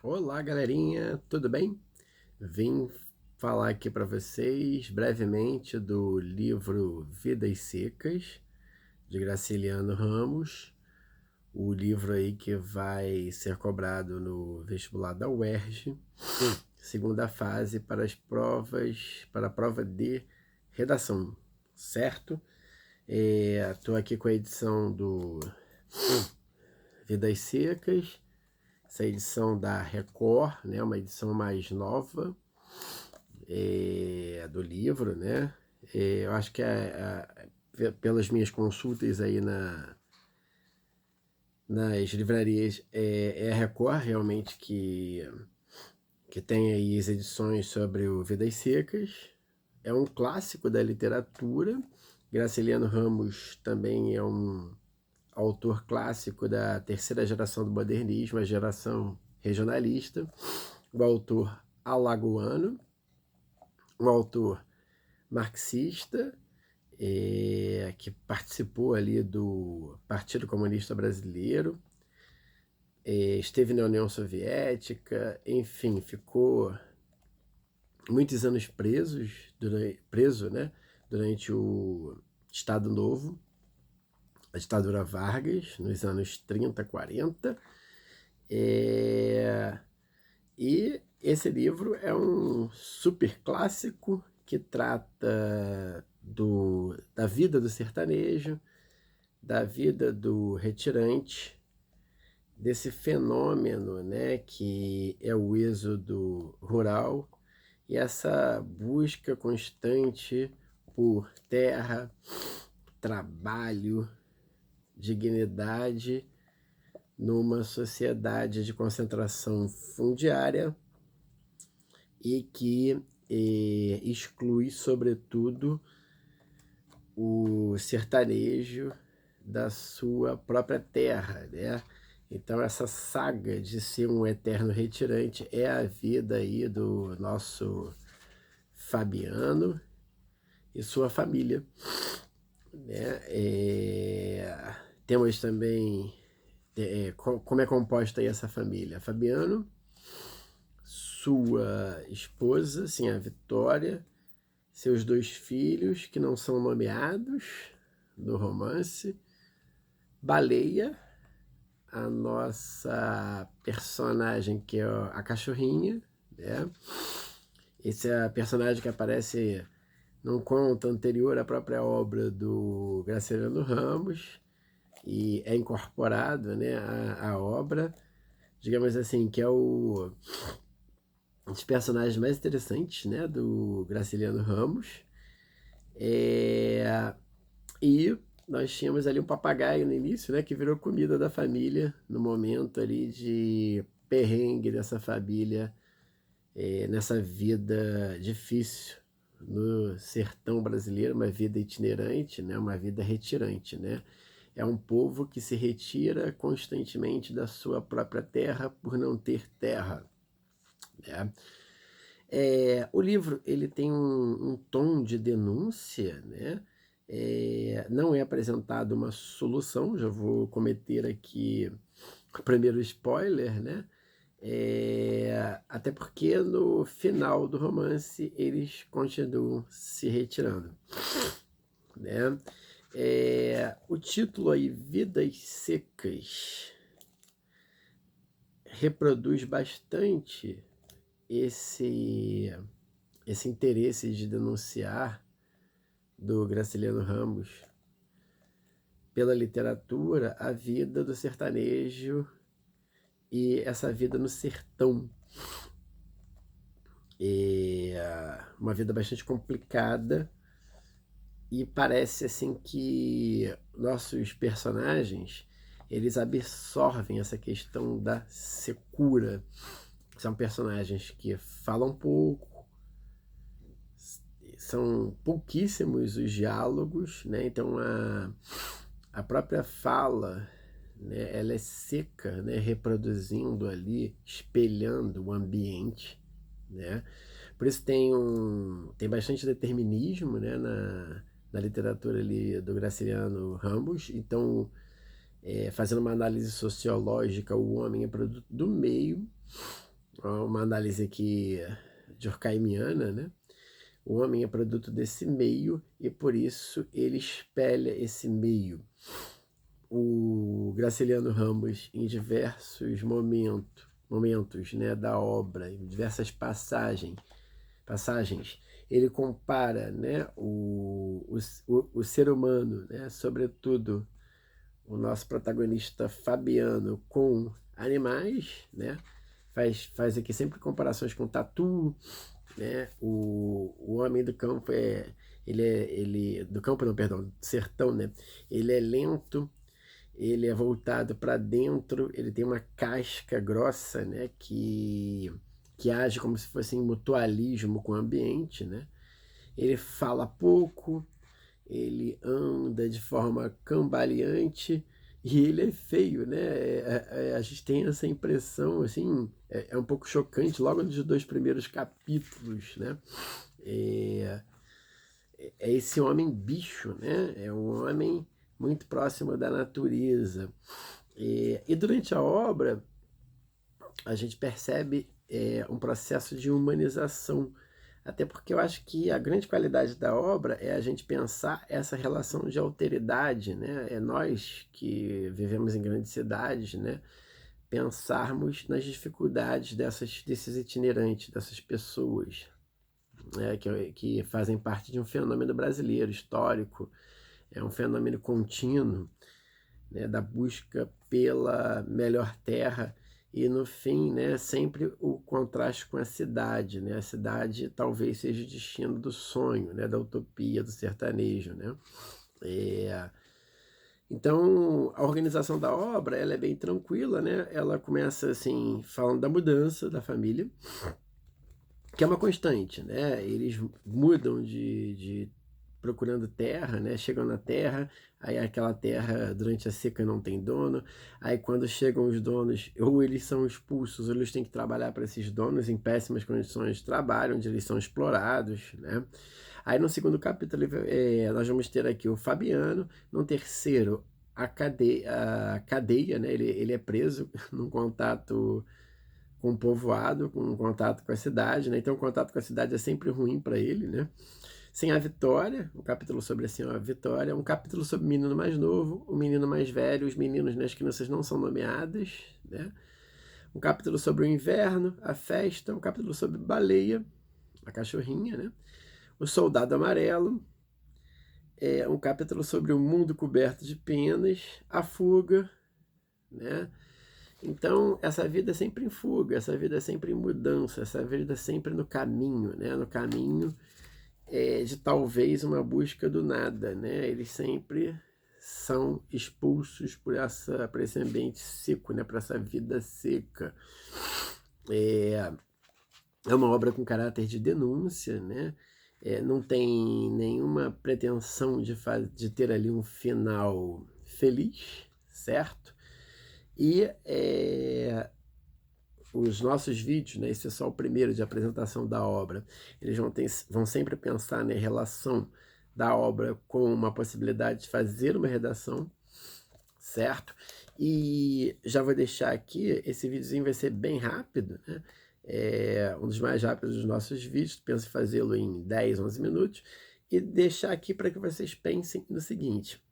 Olá, galerinha, tudo bem? Vim falar aqui para vocês brevemente do livro Vidas Secas, de Graciliano Ramos, o livro aí que vai ser cobrado no vestibular da UERJ, segunda fase para as provas, para a prova de redação, certo? Estou aqui com a edição do Vidas Secas, essa edição da Record, né, uma edição mais nova do livro, né? Eu acho que pelas minhas consultas aí nas livrarias, é a Record realmente que tem aí as edições sobre o Vidas Secas. É um clássico da literatura. Graciliano Ramos também é um autor clássico da terceira geração do modernismo, a geração regionalista, o autor alagoano, um autor marxista, que participou ali do Partido Comunista Brasileiro, esteve na União Soviética, enfim, ficou muitos anos preso, né, durante o Estado Novo, a ditadura Vargas, nos anos 30, 40. E esse livro é um super clássico que trata da vida do sertanejo, da vida do retirante, desse fenômeno, né, que é o êxodo rural e essa busca constante por terra, trabalho, dignidade numa sociedade de concentração fundiária e que exclui, sobretudo, o sertanejo da sua própria terra, né? Então essa saga de ser um eterno retirante é a vida aí do nosso Fabiano e sua família, né? Temos também como é composta aí essa família. Fabiano, sua esposa, sim, a Vitória, seus dois filhos, que não são nomeados no romance, Baleia, a nossa personagem que é a cachorrinha, né? Esse é a personagem que aparece num conto anterior à própria obra do Graciliano Ramos e é incorporado, né, à obra, digamos assim, que é um dos personagens mais interessantes, né, do Graciliano Ramos. E nós tínhamos ali um papagaio no início, né, que virou comida da família, no momento ali de perrengue dessa família, nessa vida difícil no sertão brasileiro, uma vida itinerante, né, uma vida retirante, né? É um povo que se retira constantemente da sua própria terra por não ter terra, né? O livro ele tem um tom de denúncia, né? Não é apresentado uma solução, já vou cometer aqui o primeiro spoiler, né? Até porque no final do romance eles continuam se retirando, né? O título aí, Vidas Secas, reproduz bastante esse, esse interesse de denunciar do Graciliano Ramos pela literatura a vida do sertanejo e essa vida no sertão. Uma vida bastante complicada e parece assim que nossos personagens eles absorvem essa questão da secura. São personagens que falam pouco, são pouquíssimos os diálogos, né? Então a própria fala, né, ela é seca, né, reproduzindo ali, espelhando o ambiente, né? Por isso tem bastante determinismo, né, na literatura ali do Graciliano Ramos. Então, fazendo uma análise sociológica, o homem é produto do meio uma análise aqui durkheimiana, né? O homem é produto desse meio e por isso ele espelha esse meio. O Graciliano Ramos, em diversos momentos, né, da obra, em diversas passagens, ele compara, né, o ser humano, né, sobretudo o nosso protagonista Fabiano, com animais, né? Faz aqui sempre comparações com tatu, né? O homem do campo do campo não, perdão, do sertão, né? Ele é lento, ele é voltado para dentro, ele tem uma casca grossa, né? Que age como se fosse em mutualismo com o ambiente, né? Ele fala pouco, ele anda de forma cambaleante e ele é feio, né? A gente tem essa impressão, assim, é um pouco chocante logo nos dois primeiros capítulos, né? É, é esse homem bicho, né? É um homem muito próximo da natureza. E durante a obra, a gente percebe um processo de humanização. Até porque eu acho que a grande qualidade da obra é a gente pensar essa relação de alteridade, né? É nós que vivemos em grandes cidades, né? Pensarmos nas dificuldades desses itinerantes, dessas pessoas, né? Que fazem parte de um fenômeno brasileiro, histórico, é um fenômeno contínuo, né, da busca pela melhor terra e no fim, né, sempre o contraste com a cidade, né? A cidade talvez seja o destino do sonho, né, da utopia, do sertanejo, né? É... Então, a organização da obra, ela é bem tranquila, né? Ela começa assim falando da mudança da família, que é uma constante, né? Eles mudam de procurando terra, né? Chegam na terra, aí aquela terra durante a seca não tem dono, aí quando chegam os donos, ou eles são expulsos, ou eles têm que trabalhar para esses donos em péssimas condições de trabalho, onde eles são explorados, né? Aí no segundo capítulo nós vamos ter aqui o Fabiano, no terceiro a cadeia, né? Ele é preso num contato com o povoado, com um contato com a cidade, né? Então o contato com a cidade é sempre ruim para ele, né? Sem a Vitória, um capítulo sobre assim, a Vitória, um capítulo sobre o menino mais novo, o menino mais velho, os meninos, né, as crianças não são nomeadas, né? Um capítulo sobre o inverno, a festa, um capítulo sobre baleia, a cachorrinha, né? O soldado amarelo, um capítulo sobre o mundo coberto de penas, a fuga, né? Então, essa vida é sempre em fuga, essa vida é sempre em mudança, essa vida é sempre no caminho, né? No caminho de talvez uma busca do nada, né? Eles sempre são expulsos por esse ambiente seco, né? Por essa vida seca. É uma obra com caráter de denúncia, né? Não tem nenhuma pretensão de ter ali um final feliz, certo? E os nossos vídeos, né, esse é só o primeiro de apresentação da obra, eles vão sempre pensar na relação da obra com uma possibilidade de fazer uma redação, certo? E já vou deixar aqui, esse videozinho vai ser bem rápido, né? É um dos mais rápidos dos nossos vídeos, penso em fazê-lo em 10, 11 minutos, e deixar aqui para que vocês pensem no seguinte,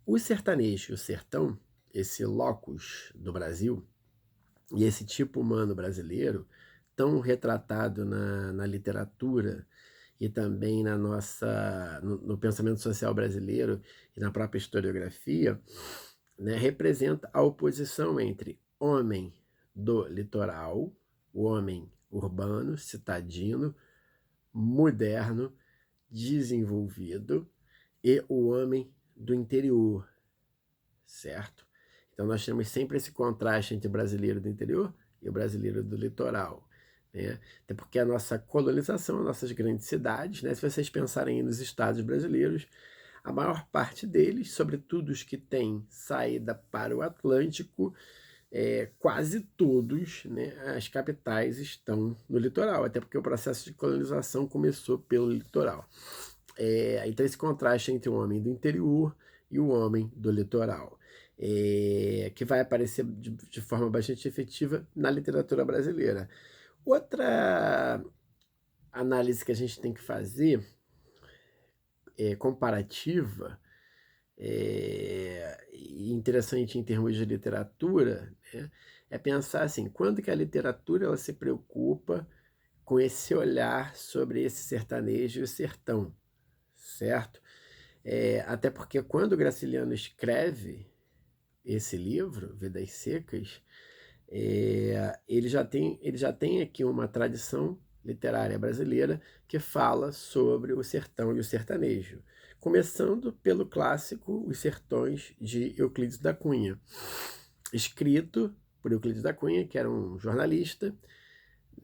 o sertanejo e o sertão, esse locus do Brasil, e esse tipo humano brasileiro, tão retratado na literatura e também no pensamento social brasileiro e na própria historiografia, né, representa a oposição entre homem do litoral, o homem urbano, citadino, moderno, desenvolvido, e o homem do interior, certo? Então nós temos sempre esse contraste entre o brasileiro do interior e o brasileiro do litoral, né? Até porque a nossa colonização, as nossas grandes cidades, né? Se vocês pensarem nos estados brasileiros, a maior parte deles, sobretudo os que têm saída para o Atlântico, quase todos, né, as capitais estão no litoral, até porque o processo de colonização começou pelo litoral. Então esse contraste entre o homem do interior e o homem do litoral. que vai aparecer de forma bastante efetiva na literatura brasileira. Outra análise que a gente tem que fazer, comparativa, e interessante em termos de literatura, né, é pensar assim, quando que a literatura ela se preocupa com esse olhar sobre esse sertanejo e o sertão, certo? Até porque quando o Graciliano escreve esse livro, Vidas Secas, ele já tem aqui uma tradição literária brasileira que fala sobre o sertão e o sertanejo, começando pelo clássico Os Sertões, de Euclides da Cunha, escrito por Euclides da Cunha, que era um jornalista,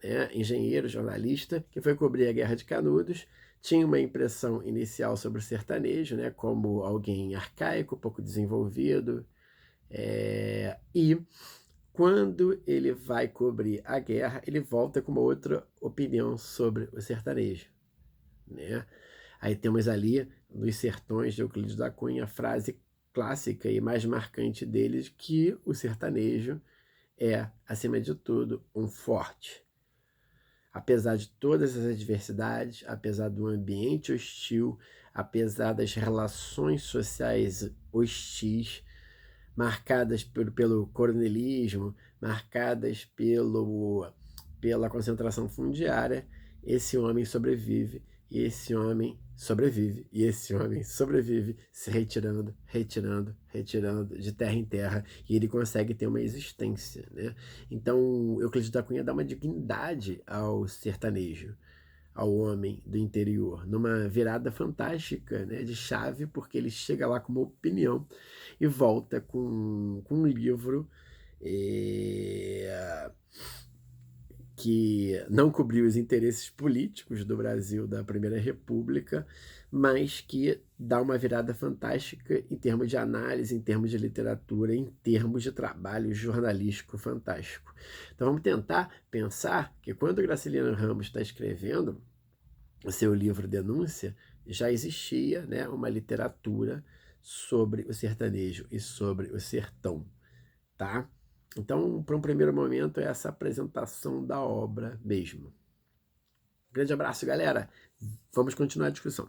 né, engenheiro, jornalista, que foi cobrir a Guerra de Canudos, tinha uma impressão inicial sobre o sertanejo, né, como alguém arcaico, pouco desenvolvido, e quando ele vai cobrir a guerra, ele volta com uma outra opinião sobre o sertanejo, né? Aí temos ali, nos Sertões de Euclides da Cunha, a frase clássica e mais marcante deles, que o sertanejo é, acima de tudo, um forte. Apesar de todas as adversidades, apesar do ambiente hostil, apesar das relações sociais hostis, marcadas pelo coronelismo, marcadas pela concentração fundiária, esse homem sobrevive, e esse homem sobrevive, e esse homem sobrevive se retirando, retirando, retirando de terra em terra, e ele consegue ter uma existência, né? Então, Euclides da Cunha dá uma dignidade ao sertanejo, ao homem do interior, numa virada fantástica, né, de chave, porque ele chega lá com uma opinião e volta com um livro que não cobriu os interesses políticos do Brasil da Primeira República, mas que dá uma virada fantástica em termos de análise, em termos de literatura, em termos de trabalho jornalístico fantástico. Então vamos tentar pensar que quando o Graciliano Ramos está escrevendo o seu livro Denúncia, já existia, né, uma literatura sobre o sertanejo e sobre o sertão, tá? Então, para um primeiro momento, é essa apresentação da obra mesmo. Grande abraço, galera. Vamos continuar a discussão.